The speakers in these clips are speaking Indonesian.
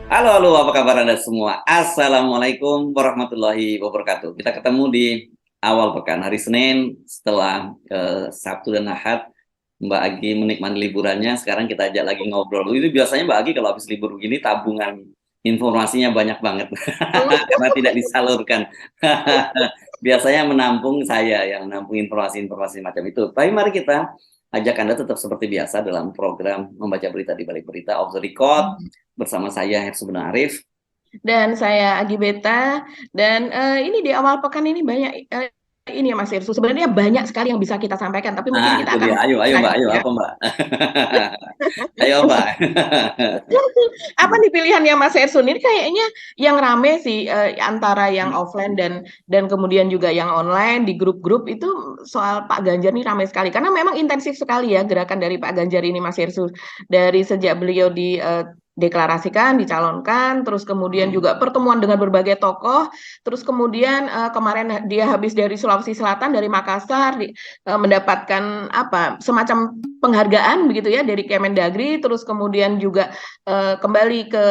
Halo, halo, apa kabar Anda semua? Assalamualaikum warahmatullahi wabarakatuh. Kita ketemu di awal pekan, hari Senin, setelah Sabtu dan Ahad. Mbak Agi menikmati liburannya, sekarang kita ajak lagi ngobrol. Itu biasanya Mbak Agi kalau habis libur begini, tabungan informasinya banyak banget, karena tidak disalurkan. Biasanya menampung saya yang menampung informasi-informasi macam itu. Tapi mari kita ajak Anda tetap seperti biasa dalam program membaca berita di balik berita off the record bersama saya Hersu Arif. Dan saya Agi Beta. Dan ini di awal pekan ini banyak ini ya Mas Irsu. Sebenarnya banyak sekali yang bisa kita sampaikan, tapi mungkin Nah, kita itu akan dia. Ayo Mbak, ayo ya. apa Mbak? Ayo Mbak. Apa nih pilihannya Mas Irsu? Ini kayaknya yang rame sih antara yang offline dan kemudian juga yang online di grup-grup itu soal Pak Ganjar nih rame sekali. Karena memang intensif sekali ya gerakan dari Pak Ganjar ini Mas Irsu. Dari sejak beliau deklarasikan, dicalonkan, terus kemudian juga pertemuan dengan berbagai tokoh, terus kemudian kemarin dia habis dari Sulawesi Selatan, dari Makassar, mendapatkan apa semacam penghargaan begitu ya dari Kemendagri, terus kemudian juga kembali ke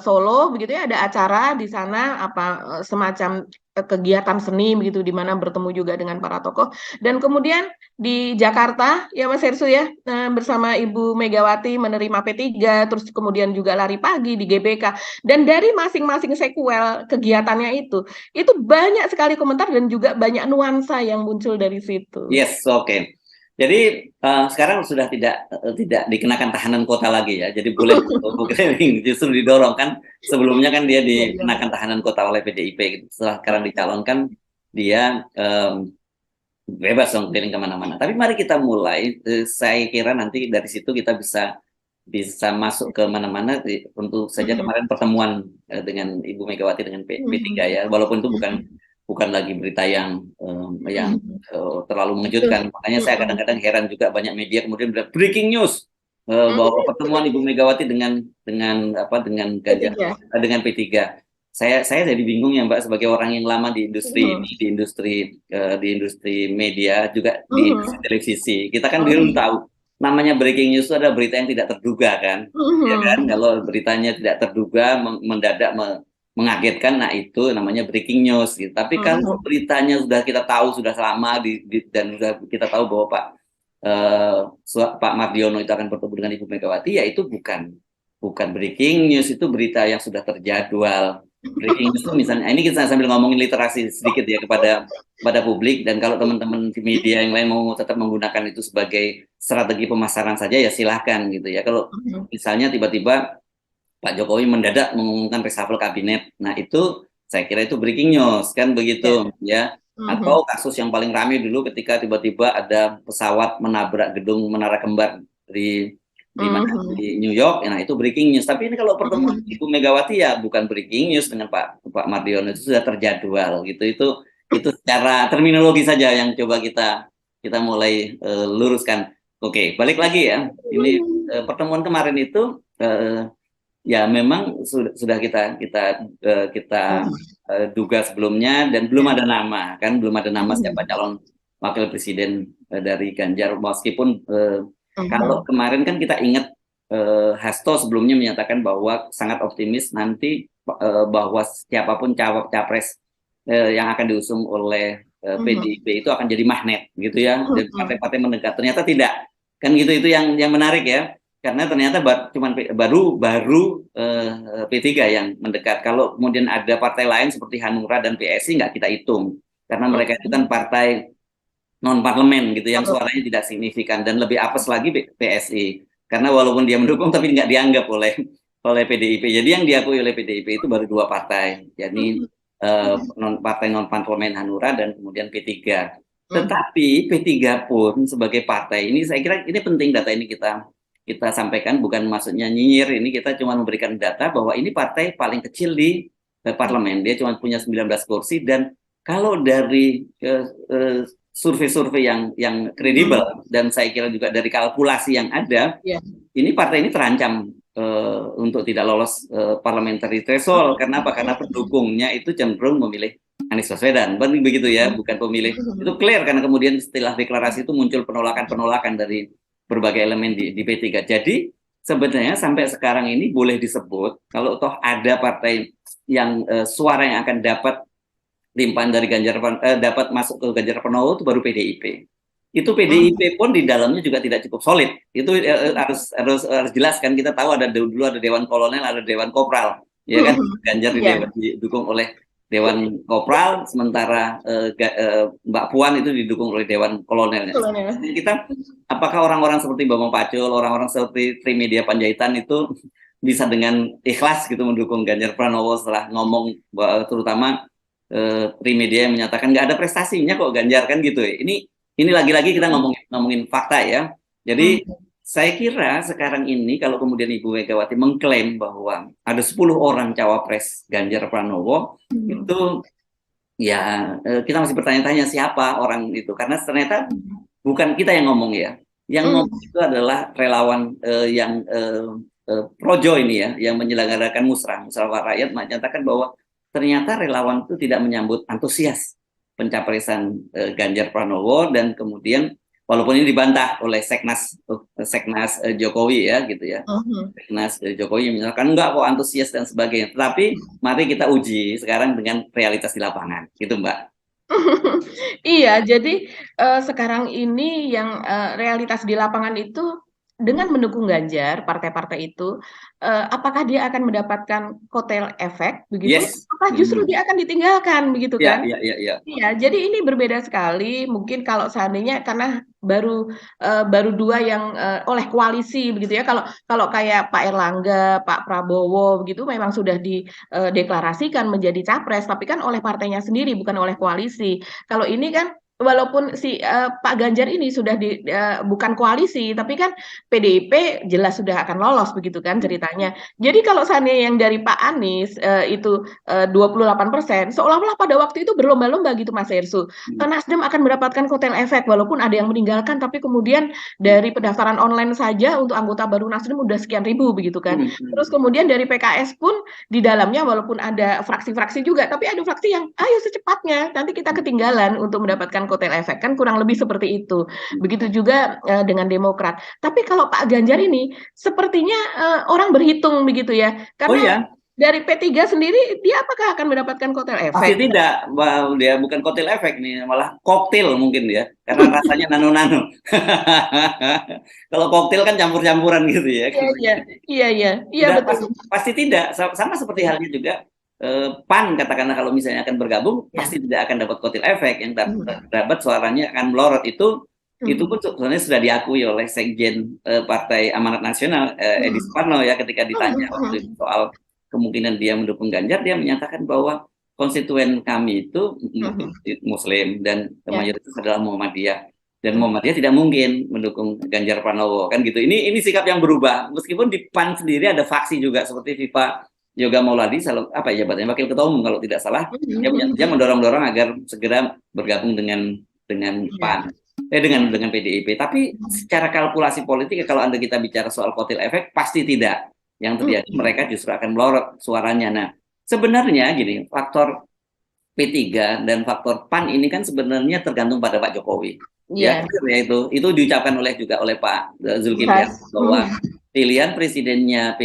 Solo begitu ya, ada acara di sana apa semacam kegiatan seni begitu di mana bertemu juga dengan para tokoh, dan kemudian di Jakarta ya Mas Hersu ya bersama Ibu Megawati menerima P3, terus kemudian juga lari pagi di GBK, dan dari masing-masing sekuel kegiatannya itu banyak sekali komentar dan juga banyak nuansa yang muncul dari situ. Yes, oke. Jadi sekarang sudah tidak dikenakan tahanan kota lagi ya. Jadi boleh keliling, justru didorong kan. Sebelumnya kan dia Iya, iya, dikenakan Mas. tahanan kota oleh PDIP gitu. Setelah sekarang dicalonkan dia bebas dong keliling kemana-mana. Tapi mari kita mulai. Saya kira nanti dari situ kita bisa bisa masuk ke mana-mana. Tentu saja Mhm. kemarin pertemuan dengan Ibu Megawati dengan P3 Mhm. ya, walaupun itu bukan Mhm. bukan lagi berita yang Mhm. terlalu Betul. mengejutkan. Makanya saya Mhm. kadang-kadang heran juga banyak media kemudian bilang breaking news bahwa Mhm. pertemuan Ibu Megawati dengan apa dengan Ganjar Ketiga. dengan P3. Saya jadi bingung ya Mbak, sebagai orang yang lama di industri Mhm. ini, di industri media juga di industri Mhm. televisi. Kita kan belum Mhm. tahu namanya breaking news itu ada berita yang tidak terduga kan, ya kan? Mhm. Kalau beritanya tidak terduga, mendadak mengagetkan, nah itu namanya breaking news gitu. Tapi kalau Mhm. beritanya sudah kita tahu sudah lama dan sudah kita tahu bahwa Pak Mardiono itu akan bertemu dengan Ibu Megawati, ya itu bukan breaking news, itu berita yang sudah terjadwal. Breaking news itu misalnya, ini kita sambil ngomongin literasi sedikit ya pada publik, dan kalau teman-teman di media yang lain mau tetap menggunakan itu sebagai strategi pemasaran saja ya silahkan gitu ya. Kalau Mhm. misalnya tiba-tiba Pak Jokowi mendadak mengumumkan reshuffle kabinet. Nah, itu saya kira itu breaking news kan Ya. begitu ya. Mhm. Atau kasus yang paling ramai dulu ketika tiba-tiba ada pesawat menabrak gedung Menara Kembar di mana Mhm. di New York. Nah, itu breaking news. Tapi ini kalau pertemuan Mhm. Ibu Megawati ya bukan breaking news dengan Pak Mardiono, itu sudah terjadwal gitu. Itu secara terminologi saja yang coba kita mulai luruskan. Oke, balik lagi ya. Ini pertemuan kemarin itu ya memang sudah kita Mhm. duga sebelumnya, dan belum Ya. ada nama kan, belum ada nama siapa Mhm. calon wakil presiden dari Ganjar, meskipun kalau Mhm. kemarin kan kita ingat Hasto sebelumnya menyatakan bahwa sangat optimis nanti bahwa siapapun capres yang akan diusung oleh Mhm. PDIP itu akan jadi magnet gitu ya, dan Mhm. partai-partai mendekat. Ternyata tidak kan gitu, itu yang menarik ya, karena ternyata cuman baru P3 yang mendekat. Kalau kemudian ada partai lain seperti Hanura dan PSI nggak kita hitung, karena mereka itu kan Mhm. partai non parlemen gitu yang Kalau suaranya tidak signifikan, dan lebih apes lagi PSI, karena walaupun dia mendukung tapi nggak dianggap oleh PDIP. Jadi yang diakui oleh PDIP itu baru dua partai, yakni Mhm. partai non parlemen Hanura dan kemudian P3. Mhm. Tetapi P3 pun sebagai partai ini, saya kira ini penting data ini kita kita sampaikan, bukan maksudnya nyinyir, ini kita cuma memberikan data bahwa ini partai paling kecil di parlemen, dia cuma punya 19 kursi, dan kalau dari survei-survei yang kredibel, Mhm. dan saya kira juga dari kalkulasi yang ada, Ya. ini partai ini terancam untuk tidak lolos parliamentary threshold. Karena apa? Karena pendukungnya itu cenderung memilih Anies Baswedan, begitu ya, Mhm. bukan pemilih. Itu Mhm. clear karena kemudian setelah deklarasi itu muncul penolakan-penolakan dari berbagai elemen di P3. Jadi sebenarnya sampai sekarang ini boleh disebut kalau toh ada partai yang suara yang akan dapat limpahan dari dapat masuk ke Ganjar Pranowo itu baru PDIP. Itu PDIP pun di dalamnya juga tidak cukup solid. Itu harus jelaskan. Kita tahu dulu ada Dewan Kolonel, ada Dewan Kopral, ya kan? Ganjar didukung oleh Dewan Kopral, sementara Mbak Puan itu didukung oleh Dewan Kolonelnya. Kita, apakah orang-orang seperti Bambang Pacul, orang-orang seperti Trimedia Panjaitan itu bisa dengan ikhlas gitu mendukung Ganjar Pranowo setelah ngomong, terutama Trimedia yang menyatakan nggak ada prestasinya kok Ganjar, kan gitu ya. Ini lagi-lagi kita ngomongin fakta ya. Jadi saya kira sekarang ini kalau kemudian Ibu Megawati mengklaim bahwa ada 10 orang cawapres Ganjar Pranowo, itu ya kita masih bertanya-tanya siapa orang itu, karena ternyata bukan kita yang ngomong ya. Yang ngomong itu adalah relawan yang projo ini ya, yang menyelenggarakan musyawarah rakyat, menyatakan bahwa ternyata relawan itu tidak menyambut antusias pencapresan Ganjar Pranowo, dan kemudian walaupun ini dibantah oleh Seknas Jokowi ya gitu ya. Seknas Jokowi misalkan enggak kok antusias dan sebagainya. Tetapi mari kita uji sekarang dengan realitas di lapangan, gitu Mbak. Iya, jadi sekarang ini yang realitas di lapangan itu dengan mendukung Ganjar, partai-partai itu, apakah dia akan mendapatkan kotel efek begitu? Yes. Apa justru dia akan ditinggalkan begitu Ya, kan? ya, ya, ya. Iya, jadi ini berbeda sekali. Mungkin kalau seandainya karena baru dua yang oleh koalisi begitu ya. Kalau kayak Pak Erlangga, Pak Prabowo begitu memang sudah dideklarasikan menjadi capres, tapi kan oleh partainya sendiri bukan oleh koalisi. Kalau ini kan walaupun si Pak Ganjar ini sudah bukan koalisi, tapi kan PDIP jelas sudah akan lolos begitu kan ceritanya. Jadi kalau seandainya yang dari Pak Anies itu 28%, seolah-olah pada waktu itu berlomba-lomba gitu Mas Ersu. Nasdem akan mendapatkan kotel efek walaupun ada yang meninggalkan, tapi kemudian dari pendaftaran online saja untuk anggota baru Nasdem udah sekian ribu begitu kan. Terus kemudian dari PKS pun di dalamnya walaupun ada fraksi-fraksi juga, tapi ada fraksi yang ayo secepatnya, nanti kita ketinggalan untuk mendapatkan kotel efek, kan kurang lebih seperti itu. Begitu juga dengan Demokrat. Tapi kalau Pak Ganjar ini sepertinya orang berhitung begitu ya, karena dari P3 sendiri dia apakah akan mendapatkan kotel efek? Pasti tidak, dia bukan kotel efek nih, malah koktil mungkin ya, karena rasanya nano-nano. Kalau koktil kan campur-campuran gitu ya. Iya betul. Pasti tidak, sama seperti halnya juga PAN katakanlah kalau misalnya akan bergabung pasti tidak akan dapat kotel efek, yang dapat suaranya akan melorot. Itu pun sebenarnya sudah diakui oleh Sekjen Partai Amanat Nasional Edi Suparno ya, ketika ditanya soal kemungkinan dia mendukung Ganjar, dia menyatakan bahwa konstituen kami itu Muslim dan mayoritas adalah Muhammadiyah, dan Muhammadiyah tidak mungkin mendukung Ganjar Pranowo, kan gitu. Ini sikap yang berubah, meskipun di PAN sendiri ada faksi juga seperti Viva Yoga Mauladi, jabatannya wakil ketua umum kalau tidak salah, dia mendorong-dorong agar segera bergabung dengan PAN, dengan PDIP. Tapi secara kalkulasi politik kalau kita bicara soal kotel efek, pasti tidak. Yang terjadi mereka justru akan melorot suaranya. Nah, sebenarnya gini, faktor P3 dan faktor PAN ini kan sebenarnya tergantung pada Pak Jokowi. Ya, itu diucapkan juga oleh Pak Zulkifli bahwa pilihan presidennya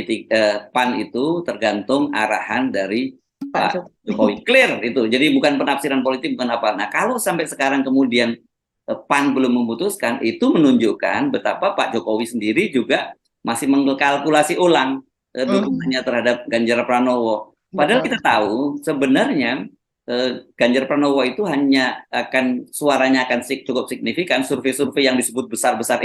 PAN itu tergantung arahan dari Pak Jokowi. Clear itu. Jadi bukan penafsiran politik, bukan apa. Nah, kalau sampai sekarang kemudian PAN belum memutuskan, itu menunjukkan betapa Pak Jokowi sendiri juga masih mengkalkulasi ulang dukungannya terhadap Ganjar Pranowo. Padahal kita tahu sebenarnya Ganjar Pranowo itu hanya suaranya akan cukup signifikan, survei-survei yang disebut besar-besar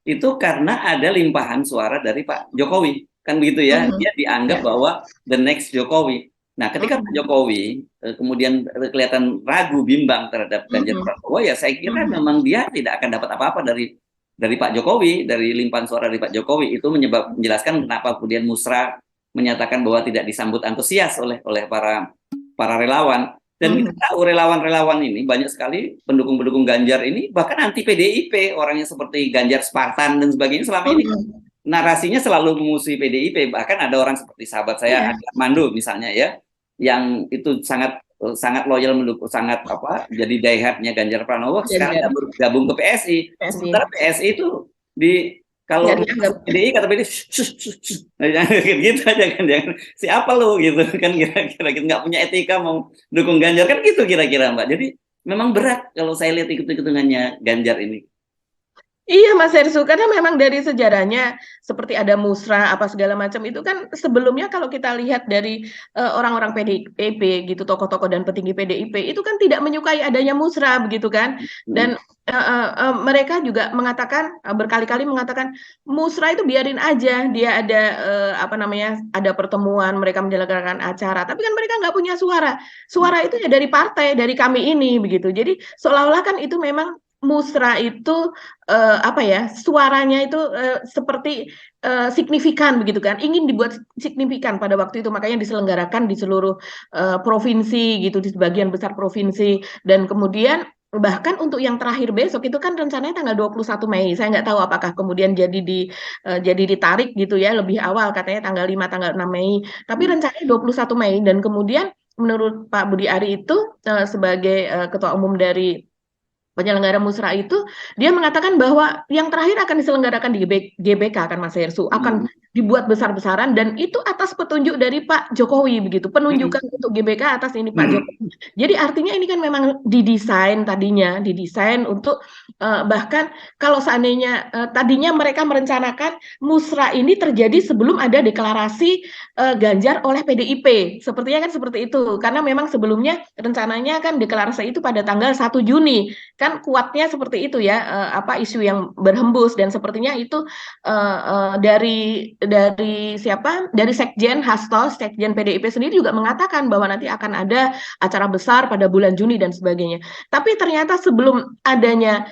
itu karena ada limpahan suara dari Pak Jokowi, kan begitu ya. Dia dianggap bahwa the next Jokowi. Nah, ketika Pak Jokowi kemudian kelihatan ragu, bimbang terhadap Ganjar Pranowo, ya saya kira memang dia tidak akan dapat apa-apa dari Pak Jokowi, dari limpahan suara dari Pak Jokowi. Itu menjelaskan kenapa kemudian Musra menyatakan bahwa tidak disambut antusias oleh para relawan. Dan kita tahu relawan-relawan ini banyak sekali pendukung-pendukung Ganjar ini bahkan anti PDIP, orangnya seperti Ganjar Spartan dan sebagainya. Selama ini narasinya selalu memusuhi PDIP. Bahkan ada orang seperti sahabat saya Adi Armando misalnya ya, yang itu sangat loyal mendukung, jadi diehardnya Ganjar Pranowo, sekarang bergabung ke PSI. Sementara PSI itu Kalau nggak dianggap. PDI kata PDI gitu aja kan, jangan siapa lu gitu kan, kira-kira gitu, nggak punya etika mau dukung Ganjar kan gitu kira-kira Mbak. Jadi memang berat kalau saya lihat ikut-ikutannya Ganjar ini. Iya Mas Hersu, karena memang dari sejarahnya seperti ada musra apa segala macam itu kan sebelumnya kalau kita lihat dari orang-orang PDIP gitu, tokoh-tokoh dan petinggi PDIP itu kan tidak menyukai adanya musra begitu kan, Hmm. dan mereka juga mengatakan berkali-kali mengatakan musra itu biarin aja dia ada apa namanya ada pertemuan mereka menyelenggarakan acara, tapi kan mereka nggak punya suara, suara itu ya dari partai dari kami ini begitu, jadi seolah-olah kan itu memang musra itu apa ya suaranya itu seperti signifikan begitu kan ingin dibuat signifikan pada waktu itu makanya diselenggarakan di seluruh provinsi gitu di sebagian besar provinsi dan kemudian bahkan untuk yang terakhir besok itu kan rencananya tanggal 21 Mei saya nggak tahu apakah kemudian jadi ditarik gitu ya lebih awal katanya tanggal 5 tanggal 6 Mei tapi rencananya 21 Mei dan kemudian menurut Pak Budi Ari itu sebagai ketua umum dari penyelenggara musra itu dia mengatakan bahwa yang terakhir akan diselenggarakan di GBK kan Mas Hersu akan Hmm. dibuat besar-besaran dan itu atas petunjuk dari Pak Jokowi begitu penunjukan untuk GBK atas ini Pak Hmm. Jokowi jadi artinya ini kan memang didesain untuk bahkan kalau seandainya tadinya mereka merencanakan musra ini terjadi sebelum ada deklarasi Ganjar oleh PDIP sepertinya kan seperti itu karena memang sebelumnya rencananya kan deklarasi itu pada tanggal 1 Juni kan kuatnya seperti itu ya apa isu yang berhembus dan sepertinya itu dari siapa dari Sekjen Hasto Sekjen PDIP sendiri juga mengatakan bahwa nanti akan ada acara besar pada bulan Juni dan sebagainya tapi ternyata sebelum adanya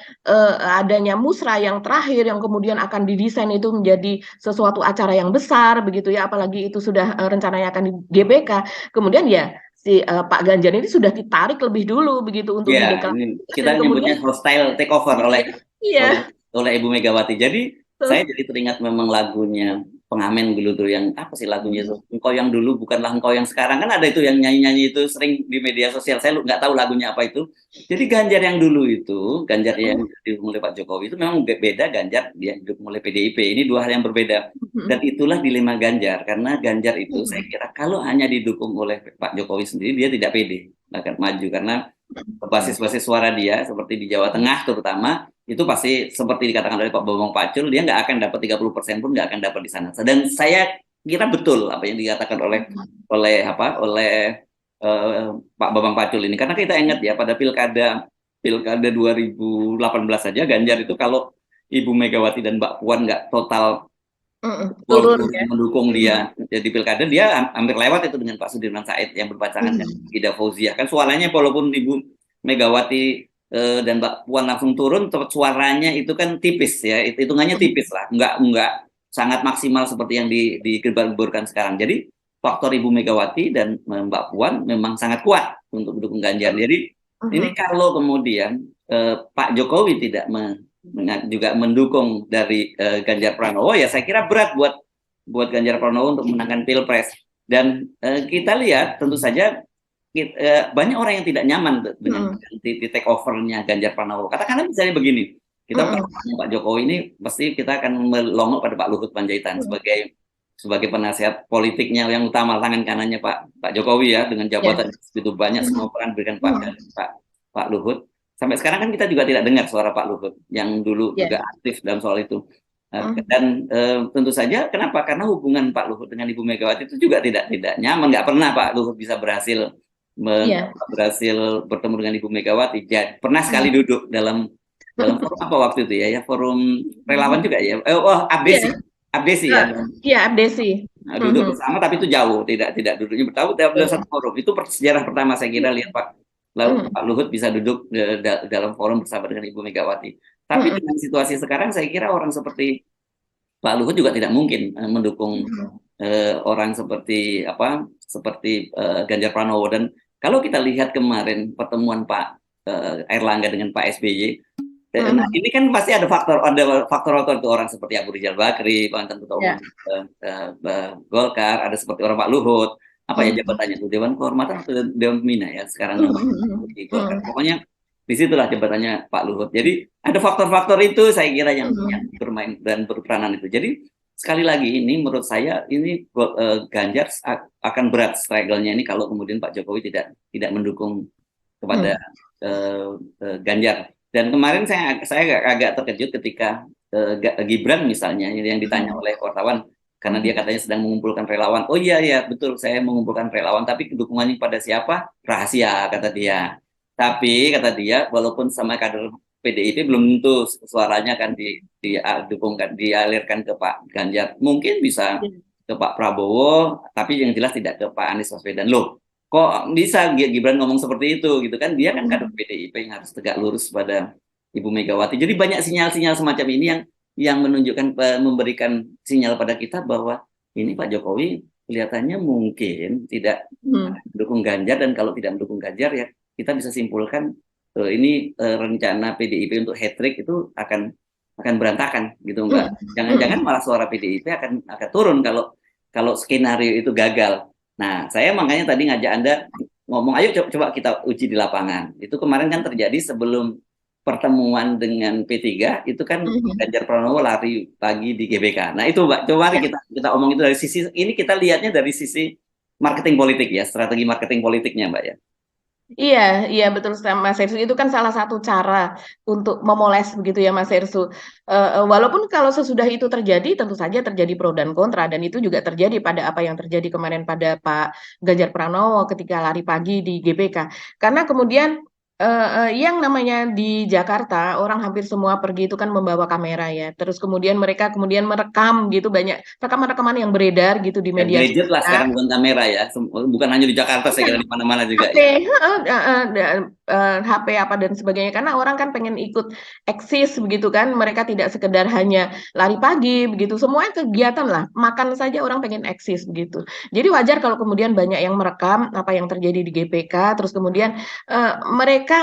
musra yang terakhir yang kemudian akan didesain itu menjadi sesuatu acara yang besar begitu ya apalagi itu sudah rencananya akan di GBK kemudian ya si Pak Ganjar ini sudah ditarik lebih dulu begitu untuk Ya, dideklarasikan ini dan kita kemudian nyebutnya hostile takeover oleh oleh iya oleh Ibu Megawati. Jadi tuh. saya jadi teringat memang lagunya pengamen dulu tuh yang apa sih lagunya itu? Engkau yang dulu bukanlah engkau yang sekarang kan ada itu yang nyanyi-nyanyi itu sering di media sosial. Saya nggak tahu lagunya apa itu. Jadi Ganjar yang dulu itu, Ganjar yang didukung oleh Pak Jokowi itu memang beda Ganjar yang didukung oleh PDIP. Ini dua hal yang berbeda. Dan itulah dilema Ganjar karena Ganjar itu saya kira kalau hanya didukung oleh Pak Jokowi sendiri dia tidak pede akan maju karena basis-basis suara dia seperti di Jawa Tengah terutama itu pasti seperti dikatakan oleh Pak Bambang Pacul dia nggak akan dapat 30% pun nggak akan dapat di sana dan saya kira betul apa yang dikatakan oleh oleh Pak Bambang Pacul ini karena kita ingat ya pada pilkada 2018 saja Ganjar itu kalau Ibu Megawati dan Mbak Puan nggak total Turun ya. mendukung dia jadi pilkada dia hampir lewat itu dengan Pak Sudirman Said yang berpasangan dengan Ida Fauzia kan suaranya walaupun Ibu Megawati dan Mbak Puan langsung turun suaranya itu kan tipis ya hitungannya tipis lah nggak sangat maksimal seperti yang digembar-gemborkan sekarang jadi faktor Ibu Megawati dan Mbak Puan memang sangat kuat untuk mendukung Ganjar jadi ini kalau kemudian Pak Jokowi tidak juga mendukung dari Ganjar Pranowo ya saya kira berat buat Ganjar Pranowo untuk memenangkan Pilpres dan kita lihat tentu saja banyak orang yang tidak nyaman dengan di take overnya Ganjar Pranowo katakanlah misalnya begini kita Pak Jokowi ini pasti kita akan melongok pada Pak Luhut Panjaitan sebagai penasihat politiknya yang utama tangan kanannya Pak Jokowi ya dengan jabatan begitu banyak semua peran berikan Pak Luhut sampai sekarang kan kita juga tidak dengar suara Pak Luhut yang dulu juga aktif dalam soal itu. Dan tentu saja kenapa? Karena hubungan Pak Luhut dengan Ibu Megawati itu juga tidak nyaman. Nggak pernah Pak Luhut bisa berhasil bertemu dengan Ibu Megawati. Pernah sekali duduk dalam forum apa waktu itu ya forum relawan juga ya. Abdesi ya. Iya Abdesi. Nah, duduk bersama tapi itu jauh tidak duduknya bertahu dalam satu forum. Itu sejarah pertama saya kira lihat Pak Luhut bisa duduk dalam forum bersama dengan Ibu Megawati. Tapi dengan situasi sekarang saya kira orang seperti Pak Luhut juga tidak mungkin mendukung orang seperti Ganjar Pranowo dan kalau kita lihat kemarin pertemuan Pak Airlangga dengan Pak SBY nah, ini kan pasti ada faktor itu orang seperti Abu Rizal Bakri, mantan ketua umum Golkar, ada seperti orang Pak Luhut apa ya jabatannya itu Dewan Kehormatan atau Dewan Pembina ya sekarang namanya di Golkar. Pokoknya disitulah jabatannya Pak Luhut. Jadi ada faktor-faktor itu saya kira yang bermain dan berperanan itu. Jadi sekali lagi ini menurut saya ini Ganjar akan berat struggle-nya ini kalau kemudian Pak Jokowi tidak mendukung kepada Ganjar. Dan kemarin saya agak terkejut ketika Gibran misalnya yang ditanya oleh wartawan karena dia katanya sedang mengumpulkan relawan. Oh iya ya betul, saya mengumpulkan relawan, tapi dukungannya pada siapa? Rahasia kata dia. Tapi kata dia walaupun sama kader PDIP belum tentu suaranya kan didukungkan, dialirkan ke Pak Ganjar. Mungkin bisa ke Pak Prabowo, tapi yang jelas tidak ke Pak Anies Baswedan. Loh, kok bisa Gibran ngomong seperti itu gitu kan? Dia kan kader PDIP yang harus tegak lurus pada Ibu Megawati. Jadi banyak sinyal-sinyal semacam ini yang menunjukkan, memberikan sinyal pada kita bahwa ini Pak Jokowi kelihatannya mungkin tidak mendukung Ganjar, dan kalau tidak mendukung Ganjar ya kita bisa simpulkan ini rencana PDIP untuk hat-trick itu akan berantakan gitu Mbak. Jangan-jangan malah suara PDIP akan turun kalau skenario itu gagal. Nah, saya makanya tadi ngajak Anda ngomong, ayo coba kita uji di lapangan. Itu kemarin kan terjadi sebelum pertemuan dengan P3 itu kan Ganjar Pranowo lari pagi di GBK. Nah itu Mbak, coba kita omong itu dari sisi ini, kita lihatnya dari sisi marketing politik ya, strategi marketing politiknya Mbak ya. Iya betul Mas Hersu, itu kan salah satu cara untuk memoles begitu ya Mas Hersu. Walaupun kalau sesudah itu terjadi tentu saja terjadi pro dan kontra, dan itu juga terjadi pada apa yang terjadi kemarin pada Pak Ganjar Pranowo ketika lari pagi di GBK. Karena kemudian yang namanya di Jakarta orang hampir semua pergi itu kan membawa kamera ya. Terus kemudian mereka merekam gitu, banyak rekaman-rekaman yang beredar gitu di media Gadget lah sekarang, bukan kamera ya, bukan hanya di Jakarta, saya kira di mana-mana juga. HP apa dan sebagainya, karena orang kan pengen ikut eksis begitu kan, mereka tidak sekedar hanya lari pagi begitu, semua kegiatan lah, makan saja orang pengen eksis begitu. Jadi wajar kalau kemudian banyak yang merekam apa yang terjadi di GPK, terus kemudian mereka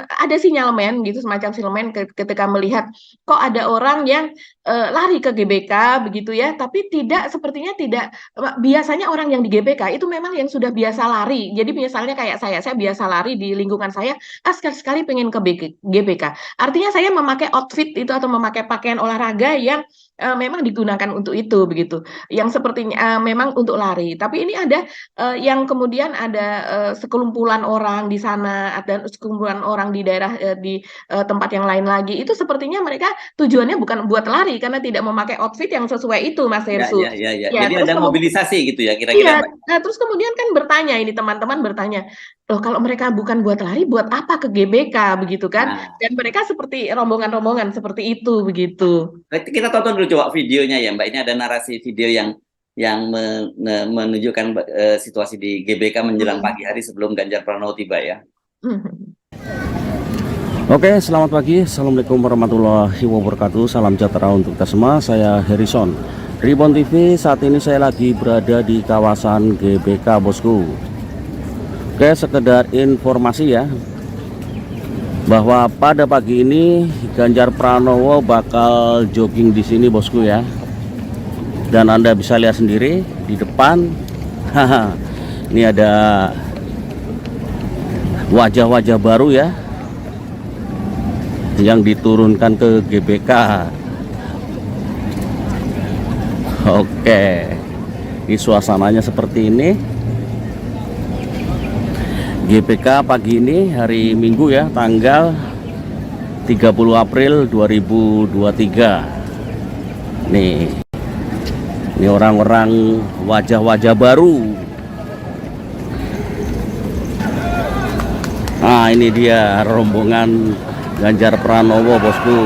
ada sinyalmen gitu, semacam sinyalmen ketika melihat kok ada orang yang lari ke GBK begitu ya, tapi sepertinya tidak, biasanya orang yang di GBK itu memang yang sudah biasa lari. Jadi misalnya kayak saya biasa lari di lingkungan saya, sekali-sekali pengen ke GBK. Artinya saya memakai outfit itu atau memakai pakaian olahraga yang memang digunakan untuk itu begitu, yang sepertinya memang untuk lari. Tapi ini ada yang kemudian ada sekelumpulan orang di sana, ada sekelumpulan orang di daerah di tempat yang lain lagi. Itu sepertinya mereka tujuannya bukan buat lari karena tidak memakai outfit yang sesuai itu, Mas Hersu. Ya. Jadi ada mobilisasi gitu ya kira-kira. Nah, terus kemudian kan bertanya, ini teman-teman bertanya, loh kalau mereka bukan buat lari, buat apa ke GBK begitu kan? Dan mereka seperti rombongan-rombongan seperti itu begitu. Kita tonton dulu coba videonya ya Mbak. Ini ada narasi video yang menunjukkan situasi di GBK menjelang pagi hari sebelum Ganjar Pranowo tiba ya. Oke, selamat pagi. Assalamualaikum warahmatullahi wabarakatuh. Salam sejahtera untuk kita semua. Saya Harrison, Ribon TV. Saat ini saya lagi berada di kawasan GBK, bosku. Oke, sekedar informasi ya, bahwa pada pagi ini Ganjar Pranowo bakal jogging di sini, bosku ya. Dan Anda bisa lihat sendiri di depan. Ini ada wajah-wajah baru ya, yang diturunkan ke GBK. Oke, ini suasananya seperti ini. GBK pagi ini hari Minggu ya, tanggal 30 April 2023. Ini orang-orang, wajah-wajah baru. Nah, ini dia rombongan Ganjar Pranowo, bosku.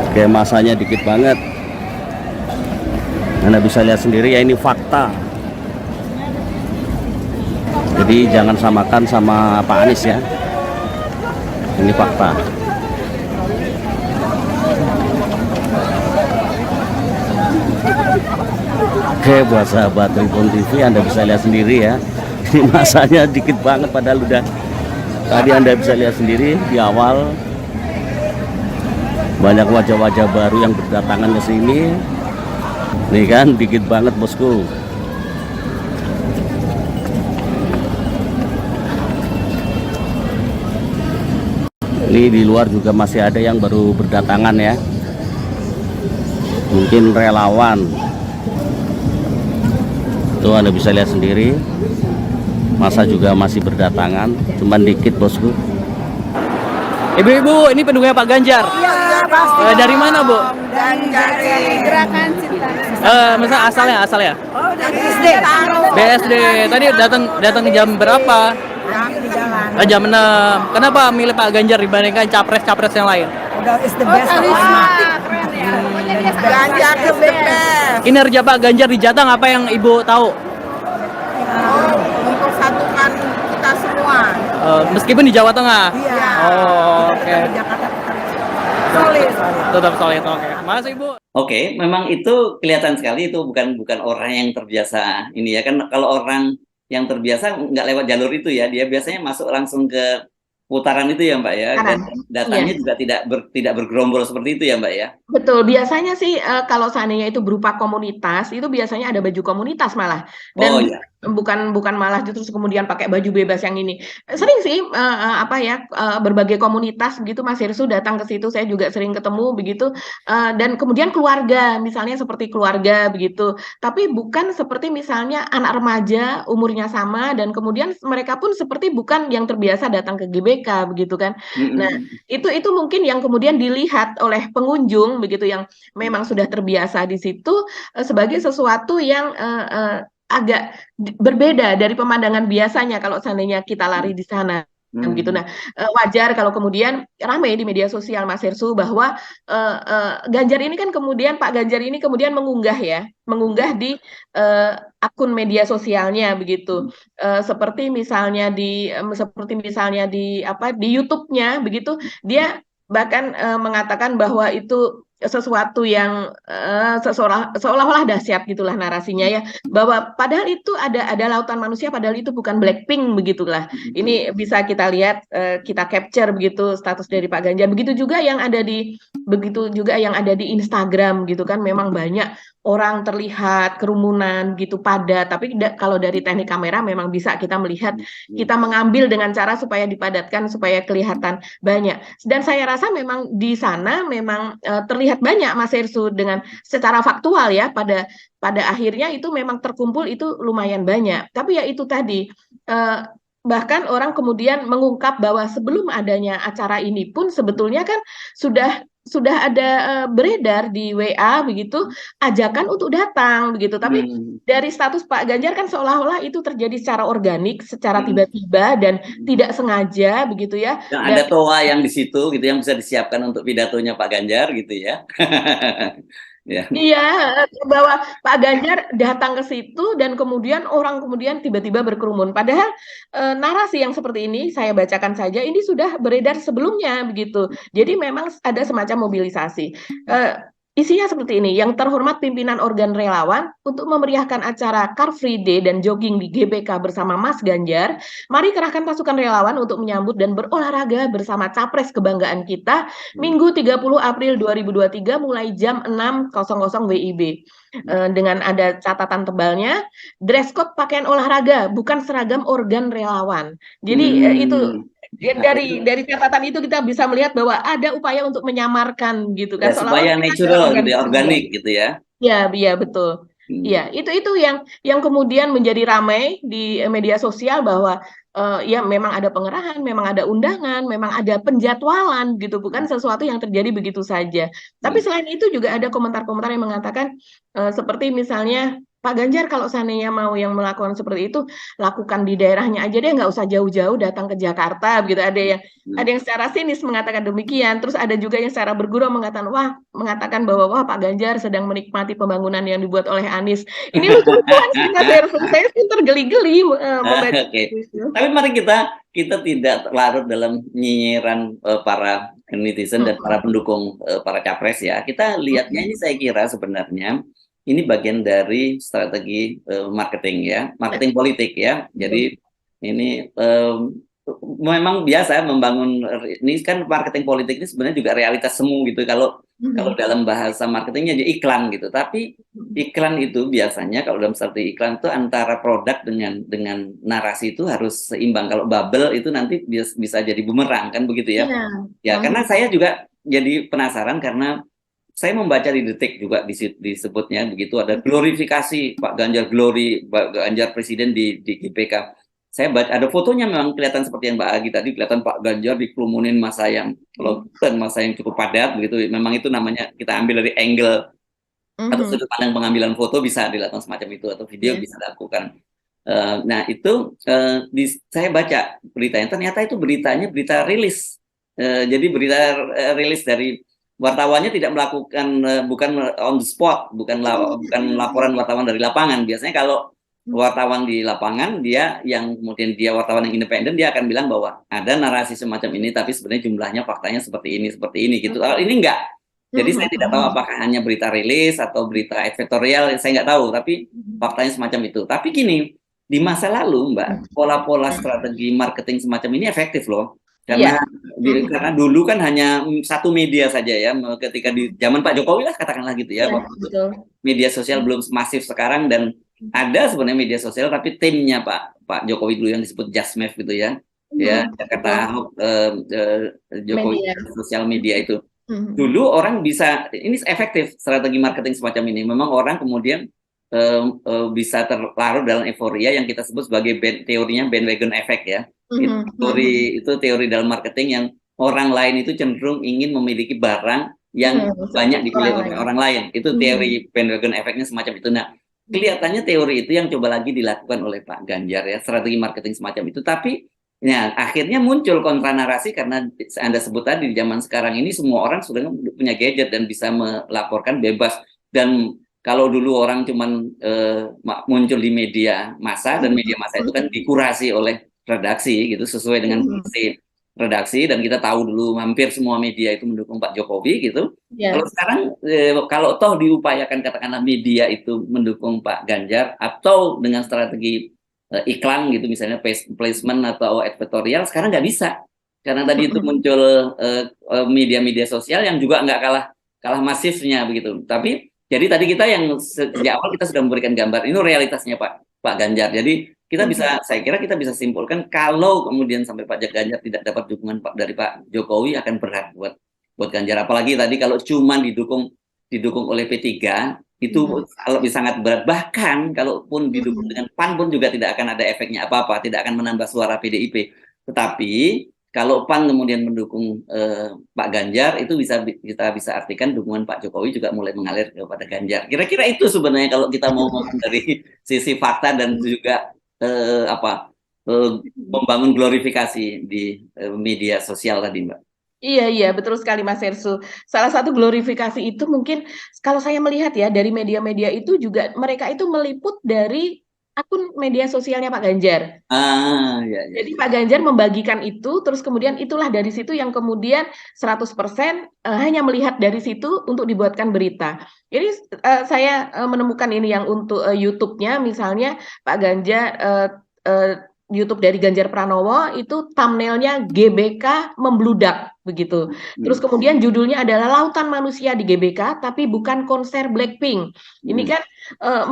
Oke, masanya dikit banget. Anda bisa lihat sendiri ya, ini fakta. Jadi jangan samakan sama Pak Anies ya. Ini fakta. Oke, buat sahabat Ribon TV, Anda bisa lihat sendiri ya. Ini masanya dikit banget, padahal udah tadi Anda bisa lihat sendiri di awal banyak wajah-wajah baru yang berdatangan ke sini. Nih kan, dikit banget, bosku. Ini di luar juga masih ada yang baru berdatangan ya. Mungkin relawan. Tuh Anda bisa lihat sendiri. Masa juga masih berdatangan, cuman dikit bosku. Ibu-ibu, ini pendukungnya Pak Ganjar. Iya, pasti. Dari mana, Bu? Dari Gerakan Cinta. Misal asalnya? Oh, dari SD. BSD. Tadi datang jam berapa? Kami di jalan. Jam 6. Kenapa milih Pak Ganjar dibandingkan capres-capres yang lain? Udah is the best. Keren ya. Ganjar the best. Kinerja Pak Ganjar di Jateng apa yang Ibu tahu? Mempersatukan kita semua. Meskipun di Jawa Tengah. Iya. Oh, oke. Di Jakarta solid. Tetap solid. Oke. Makasih, Ibu. Oke, memang itu kelihatan sekali itu bukan orang yang terbiasa ini ya kan. Kalau orang yang terbiasa nggak lewat jalur itu ya, dia biasanya masuk langsung ke putaran itu ya Mbak ya, dan datanya juga tidak bergerombol seperti itu ya Mbak ya. Betul, biasanya sih kalau seandainya itu berupa komunitas, itu biasanya ada baju komunitas malah. Dan Oh ya. bukan malah justru kemudian pakai baju bebas yang ini. Sering sih berbagai komunitas begitu Mas Hirsu datang ke situ, saya juga sering ketemu begitu. Dan kemudian keluarga, misalnya seperti keluarga begitu. Tapi bukan seperti misalnya anak remaja umurnya sama dan kemudian mereka pun seperti bukan yang terbiasa datang ke GBK begitu kan. Nah, itu mungkin yang kemudian dilihat oleh pengunjung begitu yang memang sudah terbiasa di situ sebagai sesuatu yang agak berbeda dari pemandangan biasanya kalau seandainya kita lari di sana. Begitu. Nah, wajar kalau kemudian ramai di media sosial Mas Hirsu bahwa Ganjar ini kan kemudian Pak Ganjar ini kemudian mengunggah di akun media sosialnya begitu. Seperti misalnya di YouTube-nya begitu, dia bahkan mengatakan bahwa itu sesuatu yang seolah-olah dahsyat gitulah narasinya ya, bahwa padahal itu ada lautan manusia, padahal itu bukan Blackpink begitulah. Ini bisa kita lihat, kita capture begitu status dari Pak Ganjar. Begitu juga yang ada di Instagram gitu kan, memang banyak orang terlihat kerumunan gitu padat, tapi kalau dari teknik kamera memang bisa kita melihat, kita mengambil dengan cara supaya dipadatkan supaya kelihatan banyak. Dan saya rasa memang di sana memang terlihat banyak Mas Hirsu dengan secara faktual ya, pada akhirnya itu memang terkumpul itu lumayan banyak. Tapi ya itu tadi, bahkan orang kemudian mengungkap bahwa sebelum adanya acara ini pun sebetulnya kan sudah ada beredar di WA begitu ajakan untuk datang begitu, tapi dari status Pak Ganjar kan seolah-olah itu terjadi secara organik, secara tiba-tiba dan tidak sengaja begitu ya. Dan ada toa yang di situ gitu yang bisa disiapkan untuk pidatonya Pak Ganjar gitu ya. Ya. Iya, bahwa Pak Ganjar datang ke situ dan kemudian orang kemudian tiba-tiba berkerumun. Padahal narasi yang seperti ini saya bacakan saja, ini sudah beredar sebelumnya begitu. Jadi memang ada semacam mobilisasi. Isinya seperti ini, yang terhormat pimpinan organ relawan untuk memeriahkan acara Car Free Day dan jogging di GBK bersama Mas Ganjar, mari kerahkan pasukan relawan untuk menyambut dan berolahraga bersama capres kebanggaan kita Minggu 30 April 2023 mulai jam 6.00 WIB. Dengan ada catatan tebalnya, dress code pakaian olahraga, bukan seragam organ relawan. Jadi itu dari catatan itu kita bisa melihat bahwa ada upaya untuk menyamarkan gitu kan, supaya natural gitu ya, organik gitu ya. Ya, betul. Iya, itu yang kemudian menjadi ramai di media sosial bahwa ya memang ada pengerahan, memang ada undangan, memang ada penjadwalan gitu, bukan sesuatu yang terjadi begitu saja. Tapi selain itu juga ada komentar-komentar yang mengatakan seperti misalnya, Pak Ganjar kalau seandainya mau yang melakukan seperti itu, lakukan di daerahnya aja deh, nggak usah jauh-jauh datang ke Jakarta begitu. Ada yang secara sinis mengatakan demikian, terus ada juga yang secara bergurau mengatakan bahwa Pak Ganjar sedang menikmati pembangunan yang dibuat oleh Anies. Ini lucu-lucuan sih Mas Hirsu, saya sih tergeli-geli membaca. Tapi mari kita tidak larut dalam nyinyiran para netizen dan para pendukung para capres ya. Kita lihatnya ini, saya kira sebenarnya ini bagian dari strategi marketing ya, marketing politik ya. Jadi ini memang biasa membangun, ini kan marketing politik ini sebenarnya juga realitas semu gitu. Kalau dalam bahasa marketingnya jadi iklan gitu. Tapi iklan itu biasanya kalau dalam strategi iklan itu antara produk dengan narasi itu harus seimbang. Kalau bubble itu nanti bisa jadi bumerang kan begitu ya. Iya. Ya, karena saya juga jadi penasaran karena saya membaca di Detik juga disebutnya begitu, ada glorifikasi Pak Ganjar, Pak Ganjar Presiden di GBK. Saya baca ada fotonya, memang kelihatan seperti yang Mbak Agi tadi, kelihatan Pak Ganjar dikerumunin masa yang dan masa yang cukup padat begitu. Memang itu namanya kita ambil dari angle atau sudut pandang pengambilan foto bisa dilakukan semacam itu, atau video bisa dilakukan. Nah itu saya baca beritanya, ternyata itu berita rilis. Jadi berita rilis dari wartawannya, tidak melakukan bukan on the spot, bukan laporan wartawan dari lapangan. Biasanya kalau wartawan di lapangan, dia yang kemudian dia wartawan yang independen, dia akan bilang bahwa ada narasi semacam ini, tapi sebenarnya jumlahnya faktanya seperti ini gitu. Ini enggak. Jadi saya tidak tahu apakah hanya berita rilis atau berita editorial, saya nggak tahu, tapi faktanya semacam itu. Tapi gini, di masa lalu Mbak, pola-pola strategi marketing semacam ini efektif loh. Karena dulu kan hanya satu media saja ya, ketika di zaman Pak Jokowi lah katakanlah gitu ya, media sosial belum masif sekarang, dan ada sebenarnya media sosial tapi timnya Pak Jokowi dulu yang disebut Jasmev gitu ya, ya Jakarta Jokowi sosial media itu. Dulu orang bisa, ini efektif strategi marketing semacam ini. Memang orang kemudian bisa terlarut dalam euforia yang kita sebut sebagai teorinya bandwagon effect ya. Itu teori dalam marketing yang orang lain itu cenderung ingin memiliki barang yang banyak dipilih oleh orang lain. Itu teori bandwagon effect-nya semacam itu. Nah, kelihatannya teori itu yang coba lagi dilakukan oleh Pak Ganjar ya, strategi marketing semacam itu. Tapi ya, akhirnya muncul kontra narasi karena Anda sebut tadi, di zaman sekarang ini semua orang sudah punya gadget dan bisa melaporkan bebas. Dan kalau dulu orang cuman muncul di media massa, dan media massa itu kan dikurasi oleh redaksi gitu, sesuai dengan fungsi redaksi, dan kita tahu dulu hampir semua media itu mendukung Pak Jokowi gitu. Kalau sekarang kalau toh diupayakan katakanlah media itu mendukung Pak Ganjar atau dengan strategi iklan gitu, misalnya placement atau editorial, sekarang nggak bisa karena tadi itu muncul media-media sosial yang juga nggak kalah masifnya begitu. Tapi jadi tadi kita yang sejak awal kita sudah memberikan gambar ini realitasnya Pak Ganjar. Jadi kita bisa, saya kira kita bisa simpulkan kalau kemudian sampai Pak Ganjar tidak dapat dukungan dari Pak Jokowi, akan berat buat Ganjar. Apalagi tadi kalau cuma didukung oleh P3, itu lebih sangat berat. Bahkan kalaupun didukung dengan PAN pun juga tidak akan ada efeknya apa-apa, tidak akan menambah suara PDIP. Tetapi kalau PAN kemudian mendukung Pak Ganjar, itu kita bisa artikan dukungan Pak Jokowi juga mulai mengalir kepada Ganjar. Kira-kira itu sebenarnya kalau kita mau ngomong dari sisi fakta dan juga membangun glorifikasi di media sosial tadi, Mbak. Iya, betul sekali Mas Ersu. Salah satu glorifikasi itu mungkin kalau saya melihat ya dari media-media itu juga mereka itu meliput dari akun media sosialnya Pak Ganjar. Ya. Jadi Pak Ganjar membagikan itu, terus kemudian itulah dari situ yang kemudian 100% hanya melihat dari situ untuk dibuatkan berita. Jadi saya menemukan ini yang untuk YouTube-nya, misalnya Pak Ganjar, YouTube dari Ganjar Pranowo itu thumbnailnya GBK membludak begitu. Terus kemudian judulnya adalah Lautan Manusia di GBK tapi bukan konser Blackpink. Ini kan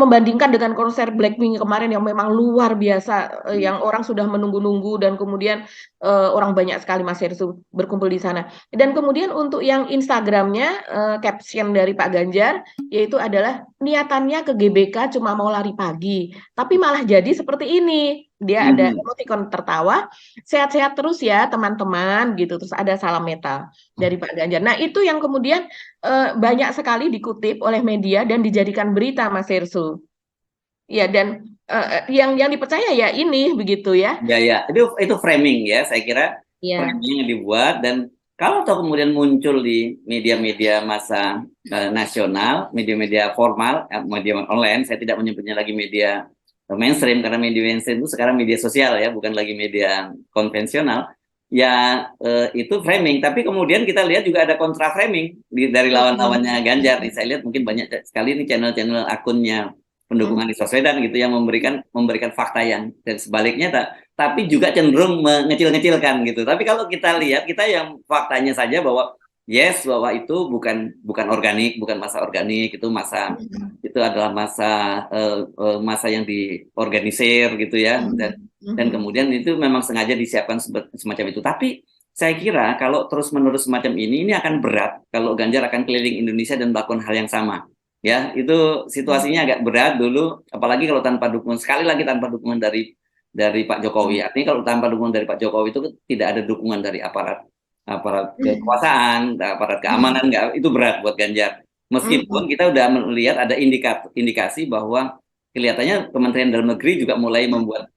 membandingkan dengan konser Blackpink kemarin yang memang luar biasa, yang orang sudah menunggu-nunggu, dan kemudian orang banyak sekali Mas Hersu berkumpul di sana. Dan kemudian untuk yang Instagramnya, caption dari Pak Ganjar yaitu adalah niatannya ke GBK cuma mau lari pagi, tapi malah jadi seperti ini. Dia ada emoticon tertawa, sehat-sehat terus ya teman-teman gitu, terus ada salam metal dari Pak Ganjar. Nah itu yang kemudian banyak sekali dikutip oleh media dan dijadikan berita Mas Hersu. Ya, dan yang dipercaya ya ini begitu ya. Ya itu framing ya, saya kira framing yang dibuat. Dan kalau toh kemudian muncul di media-media massa nasional, media-media formal, media online, saya tidak menyebutnya lagi media mainstream, karena media mainstream itu sekarang media sosial ya, bukan lagi media konvensional ya. Itu framing, tapi kemudian kita lihat juga ada kontra framing dari lawan-lawannya Ganjar. Saya lihat mungkin banyak sekali ini channel-channel akunnya pendukung Anies Baswedan gitu yang memberikan fakta yang, dan sebaliknya tapi juga cenderung mengecil-ngecilkan gitu. Tapi kalau kita lihat, kita yang faktanya saja bahwa yes, bahwa itu bukan organik, bukan masa organik, itu adalah masa yang diorganisir gitu ya, dan kemudian itu memang sengaja disiapkan semacam itu. Tapi saya kira kalau terus-menerus semacam ini akan berat kalau Ganjar akan keliling Indonesia dan melakukan hal yang sama. Ya, itu situasinya agak berat dulu, apalagi kalau tanpa dukungan, sekali lagi tanpa dukungan dari Pak Jokowi. Artinya kalau tanpa dukungan dari Pak Jokowi itu tidak ada dukungan dari aparat kekuasaan, aparat keamanan, itu berat buat Ganjar. Meskipun kita udah melihat ada indikasi bahwa kelihatannya Kementerian Dalam Negeri juga mulai membuat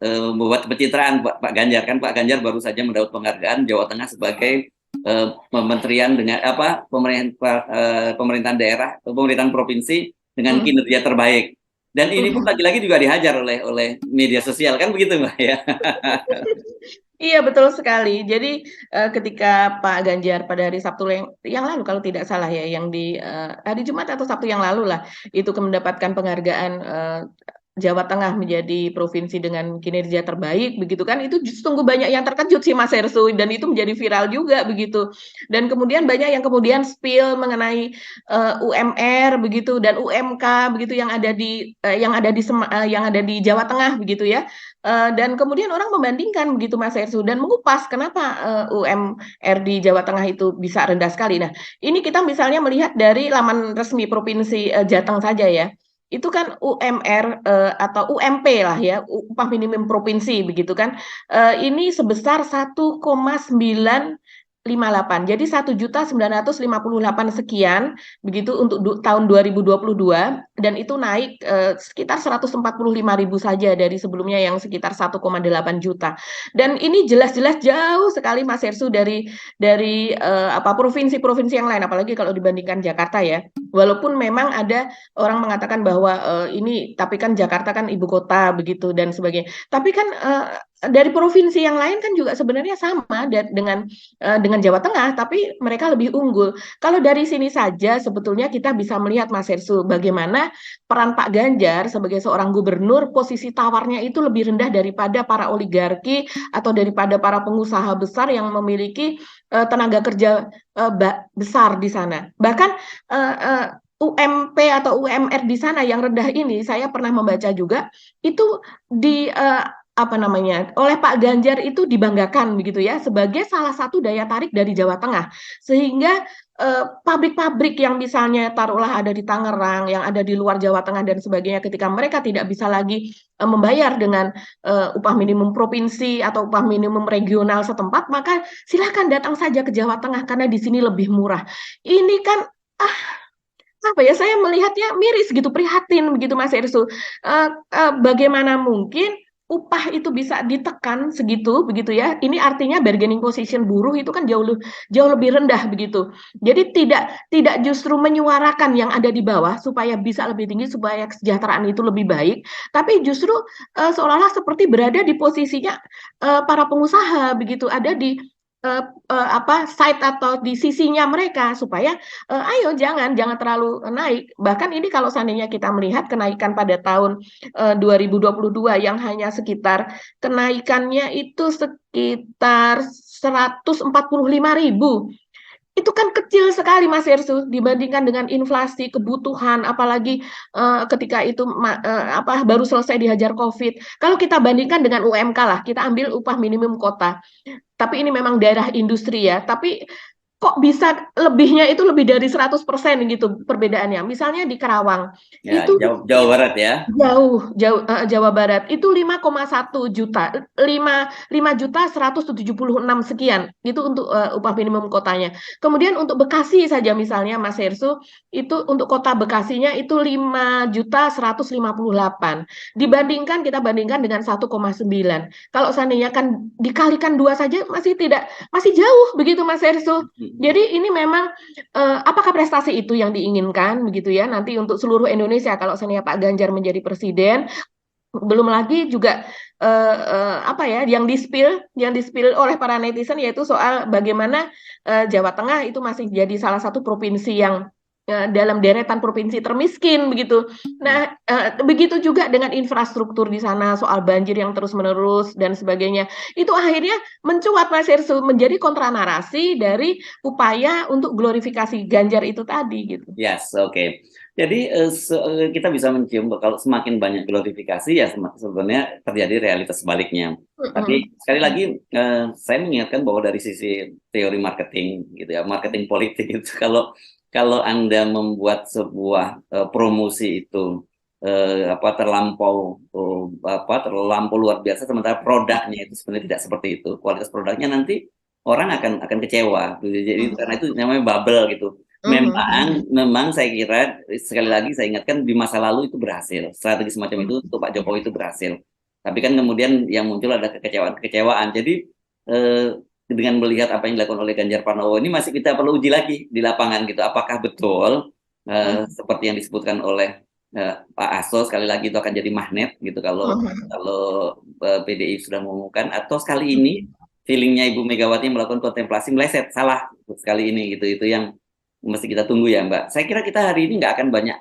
pencitraan Pak Ganjar, kan Pak Ganjar baru saja mendapat penghargaan Jawa Tengah sebagai kementerian dengan pemerintahan daerah, pemerintahan provinsi dengan kinerja terbaik. Dan ini pun lagi-lagi juga dihajar oleh media sosial, kan begitu Mbak ya? Iya betul sekali. Jadi ketika Pak Ganjar pada hari Sabtu yang lalu kalau tidak salah ya, yang di hari Jumat atau Sabtu yang lalu lah, itu mendapatkan penghargaan Jawa Tengah menjadi provinsi dengan kinerja terbaik begitu kan, itu sungguh banyak yang terkejut sih Mas Hersu, dan itu menjadi viral juga begitu. Dan kemudian banyak yang kemudian spill mengenai UMR begitu dan UMK begitu yang ada di Jawa Tengah begitu ya. Dan kemudian orang membandingkan begitu Mas Hersu dan mengupas kenapa UMR di Jawa Tengah itu bisa rendah sekali. Nah, ini kita misalnya melihat dari laman resmi Provinsi Jateng saja ya. Itu kan UMR atau UMP lah ya, upah minimum provinsi begitu kan. Ini sebesar 1,958. Jadi 1.958 sekian begitu untuk tahun 2022, dan itu naik sekitar 145.000 saja dari sebelumnya yang sekitar 1,8 juta. Dan ini jelas-jelas jauh sekali Mas Hersu dari provinsi-provinsi yang lain, apalagi kalau dibandingkan Jakarta ya. Walaupun memang ada orang mengatakan bahwa tapi kan Jakarta kan ibu kota begitu dan sebagainya. Tapi kan dari provinsi yang lain kan juga sebenarnya sama dengan Jawa Tengah, tapi mereka lebih unggul. Kalau dari sini saja sebetulnya kita bisa melihat Mas Hersu bagaimana peran Pak Ganjar sebagai seorang gubernur, posisi tawarnya itu lebih rendah daripada para oligarki atau daripada para pengusaha besar yang memiliki tenaga kerja besar di sana. Bahkan UMP atau UMR di sana yang rendah ini, saya pernah membaca juga itu oleh Pak Ganjar itu dibanggakan begitu ya sebagai salah satu daya tarik dari Jawa Tengah, sehingga pabrik-pabrik yang misalnya taruhlah ada di Tangerang, yang ada di luar Jawa Tengah dan sebagainya, ketika mereka tidak bisa lagi membayar dengan upah minimum provinsi atau upah minimum regional setempat, maka silakan datang saja ke Jawa Tengah karena di sini lebih murah. Ini kan saya melihatnya miris gitu, prihatin begitu Mas Hersu. Bagaimana mungkin upah itu bisa ditekan segitu begitu ya? Ini artinya bargaining position buruh itu kan jauh lebih rendah begitu. Jadi tidak justru menyuarakan yang ada di bawah supaya bisa lebih tinggi, supaya kesejahteraan itu lebih baik, tapi justru seolah-olah seperti berada di posisinya para pengusaha begitu, ada di side atau di sisinya mereka supaya ayo jangan terlalu naik. Bahkan ini kalau seandainya kita melihat kenaikan pada tahun 2022 yang hanya sekitar kenaikannya itu sekitar 145.000. Itu kan kecil sekali Mas Hersu dibandingkan dengan inflasi, kebutuhan, apalagi ketika itu baru selesai dihajar COVID. Kalau kita bandingkan dengan UMK lah, kita ambil upah minimum kota. Tapi ini memang daerah industri ya, tapi kok bisa lebihnya itu lebih dari 100% gitu perbedaannya. Misalnya di Karawang Ya, itu Jawa Barat ya. Jauh Jawa Barat itu 5,1 juta, 5.176 sekian itu untuk upah minimum kotanya. Kemudian untuk Bekasi saja misalnya Mas Hersu, itu untuk kota Bekasinya itu 5.158. Kita bandingkan dengan 1,9. Kalau seandainya kan dikalikan 2 saja masih jauh begitu Mas Hersu. Jadi ini memang apakah prestasi itu yang diinginkan begitu ya nanti untuk seluruh Indonesia kalau seandainya Pak Ganjar menjadi presiden? Belum lagi juga yang di-spill oleh para netizen, yaitu soal bagaimana Jawa Tengah itu masih jadi salah satu provinsi yang dalam deretan provinsi termiskin begitu. Nah, begitu juga dengan infrastruktur di sana, soal banjir yang terus-menerus dan sebagainya. Itu akhirnya mencuat Mas Hersul, menjadi kontranarasi dari upaya untuk glorifikasi Ganjar itu tadi gitu. Yes, oke. Jadi kita bisa mencium kalau semakin banyak glorifikasi ya sebenarnya terjadi realitas sebaliknya. Tapi sekali lagi saya mengingatkan bahwa dari sisi teori marketing gitu ya, marketing politik itu kalau Anda membuat sebuah promosi itu terlampau luar biasa, sementara produknya itu sebenarnya tidak seperti itu. Kualitas produknya nanti orang akan kecewa. Jadi karena itu namanya bubble gitu. Memang saya kira sekali lagi saya ingatkan di masa lalu itu berhasil, strategi semacam itu untuk Pak Jokowi itu berhasil. Tapi kan kemudian yang muncul ada kekecewaan. Jadi dengan melihat apa yang dilakukan oleh Ganjar Pranowo ini masih kita perlu uji lagi di lapangan gitu. Apakah betul seperti yang disebutkan oleh Pak Asto, sekali lagi itu akan jadi magnet gitu kalau PDI sudah mengumumkan, atau sekali ini feelingnya Ibu Megawati melakukan kontemplasi meleset, salah sekali ini gitu. Itu yang mesti kita tunggu ya Mbak. Saya kira kita hari ini nggak akan banyak,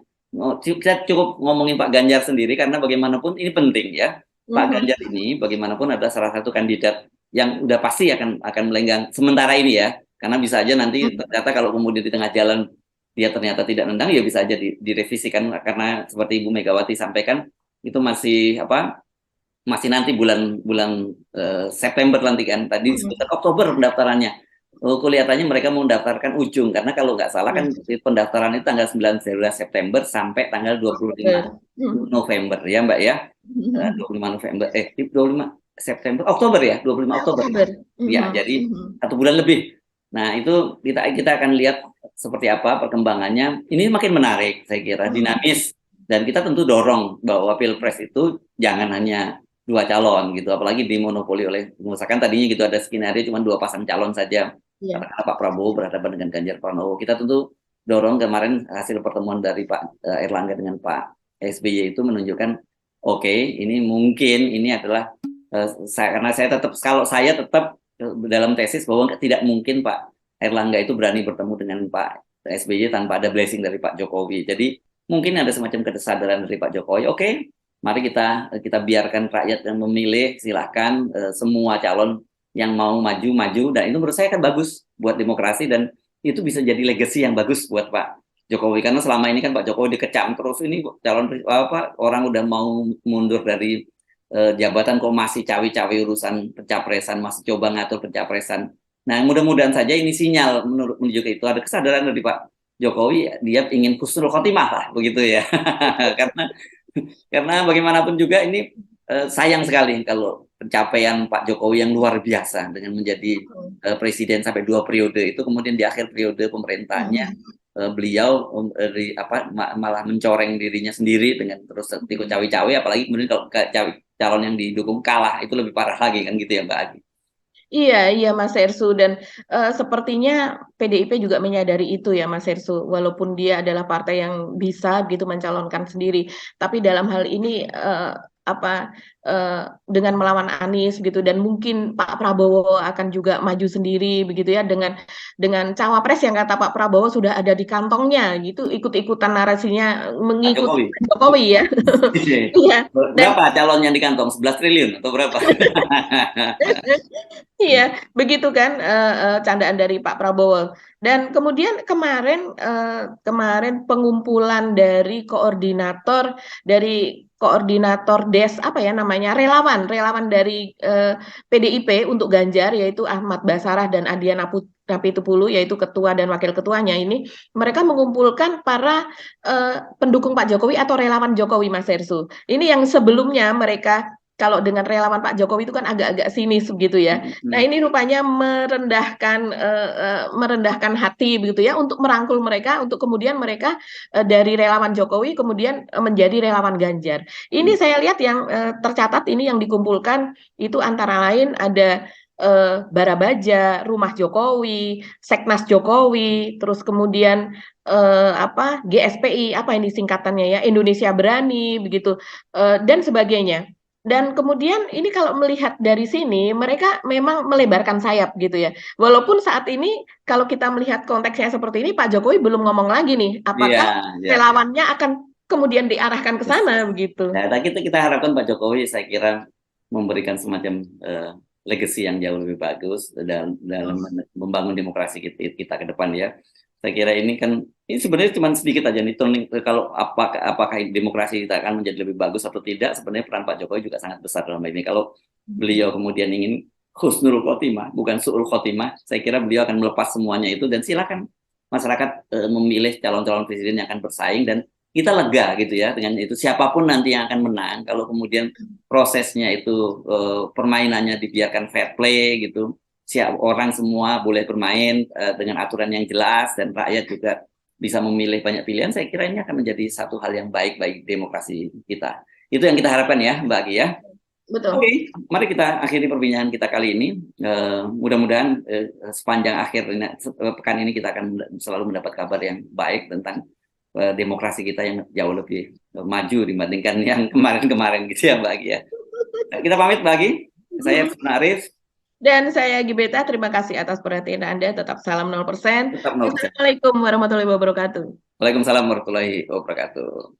kita cukup ngomongin Pak Ganjar sendiri karena bagaimanapun ini penting ya. Pak Ganjar ini bagaimanapun ada salah satu kandidat yang udah pasti akan melenggang sementara ini ya. Karena bisa aja nanti ternyata kalau kemudian di tengah jalan dia ternyata tidak nendang, ya bisa aja direvisikan karena seperti Ibu Megawati sampaikan itu masih nanti bulan September nanti kan. Tadi sekitar Oktober pendaftarannya. Kelihatannya mereka mau mendaftarkan ujung, karena kalau nggak salah kan pendaftaran itu tanggal 19 September sampai tanggal 25 November ya Mbak ya. 25 November 25 September Oktober ya, 25 Oktober. Ya, jadi 1 bulan lebih. Nah, itu kita akan lihat seperti apa perkembangannya. Ini makin menarik saya kira, dinamis, dan kita tentu dorong bahwa Pilpres itu jangan hanya 2 calon gitu, apalagi dimonopoli oleh pengusaha. Tadinya gitu ada skenario cuma 2 pasang calon saja. Karena Pak Prabowo berhadapan dengan Ganjar Pranowo. Kita tentu dorong, kemarin hasil pertemuan dari Pak Erlangga dengan Pak SBY itu menunjukkan oke, ini mungkin ini adalah karena kalau saya tetap dalam tesis bahwa tidak mungkin Pak Erlangga itu berani bertemu dengan Pak SBY tanpa ada blessing dari Pak Jokowi. Jadi mungkin ada semacam kesadaran dari Pak Jokowi. Oke, mari kita biarkan rakyat yang memilih, silahkan semua calon yang mau maju, dan itu menurut saya kan bagus buat demokrasi, dan itu bisa jadi legacy yang bagus buat Pak Jokowi, karena selama ini kan Pak Jokowi dikecam terus, ini calon orang udah mau mundur dari jabatan kok masih cawi-cawi urusan pencapresan, masih coba ngatur pencapresan. Nah, mudah-mudahan saja ini sinyal menuju ke itu, ada kesadaran dari Pak Jokowi, dia ingin husnul khotimah lah begitu ya. karena bagaimanapun juga ini sayang sekali kalau pencapaian Pak Jokowi yang luar biasa dengan menjadi presiden sampai 2 periode itu, kemudian di akhir periode pemerintahnya beliau malah mencoreng dirinya sendiri dengan terus ikut cawi-cawi, apalagi kemudian kalau calon yang didukung kalah, itu lebih parah lagi kan gitu ya Mbak Agi. Iya Mas Hersu, dan sepertinya PDIP juga menyadari itu ya Mas Hersu, walaupun dia adalah partai yang bisa gitu mencalonkan sendiri, tapi dalam hal ini dengan melawan Anies gitu, dan mungkin Pak Prabowo akan juga maju sendiri begitu ya, dengan cawapres yang kata Pak Prabowo sudah ada di kantongnya gitu, ikut-ikutan narasinya mengikuti Jokowi ya. Iya. Berapa calon yang di kantong? 11 triliun atau berapa? Iya, begitu kan candaan dari Pak Prabowo. Dan kemudian kemarin pengumpulan dari koordinator DES relawan dari PDIP untuk Ganjar, yaitu Ahmad Basarah dan Adian Apitupulu, yaitu ketua dan wakil ketuanya ini, mereka mengumpulkan para pendukung Pak Jokowi atau relawan Jokowi, Mas Hersu. Ini yang sebelumnya mereka kalau dengan relawan Pak Jokowi itu kan agak-agak sinis begitu ya. Nah, ini rupanya merendahkan hati begitu ya, untuk merangkul mereka, untuk kemudian mereka dari relawan Jokowi kemudian menjadi relawan Ganjar. Ini saya lihat yang tercatat ini yang dikumpulkan itu antara lain ada Barabaja, Rumah Jokowi, Seknas Jokowi, terus kemudian GSPI, apa ini singkatannya ya, Indonesia Berani begitu, dan sebagainya. Dan kemudian ini kalau melihat dari sini, mereka memang melebarkan sayap gitu ya. Walaupun saat ini kalau kita melihat konteksnya seperti ini, Pak Jokowi belum ngomong lagi nih, Iya, apakah ya. relawannya akan kemudian diarahkan ke sana begitu. Nah, tapi kita harapkan Pak Jokowi saya kira memberikan semacam legacy yang jauh lebih bagus dalam membangun demokrasi kita ke depan ya. Saya kira ini sebenarnya cuma sedikit aja nih turning kalau apakah demokrasi kita akan menjadi lebih bagus atau tidak, sebenarnya peran Pak Jokowi juga sangat besar dalam hal ini. Kalau beliau kemudian ingin husnul khotimah bukan su'ul khotimah, saya kira beliau akan melepas semuanya itu dan silakan masyarakat memilih calon-calon presiden yang akan bersaing dan kita lega gitu ya dengan itu, siapapun nanti yang akan menang kalau kemudian prosesnya itu permainannya dibiarkan fair play gitu, siap orang semua boleh bermain dengan aturan yang jelas dan rakyat juga bisa memilih banyak pilihan. Saya kira ini akan menjadi satu hal yang baik bagi demokrasi kita. Itu yang kita harapkan ya Mbak Aki ya. Betul. Oke, mari kita akhiri perbincangan kita kali ini. Mudah-mudahan sepanjang pekan ini kita akan selalu mendapat kabar yang baik tentang demokrasi kita yang jauh lebih maju dibandingkan yang kemarin-kemarin gitu ya Mbak Aki ya. Nah, kita pamit Mbak Aki. Saya Arif. Dan saya Gibeta, terima kasih atas perhatian Anda. Tetap salam 0%. Tetap 0%. Assalamualaikum warahmatullahi wabarakatuh. Waalaikumsalam warahmatullahi wabarakatuh.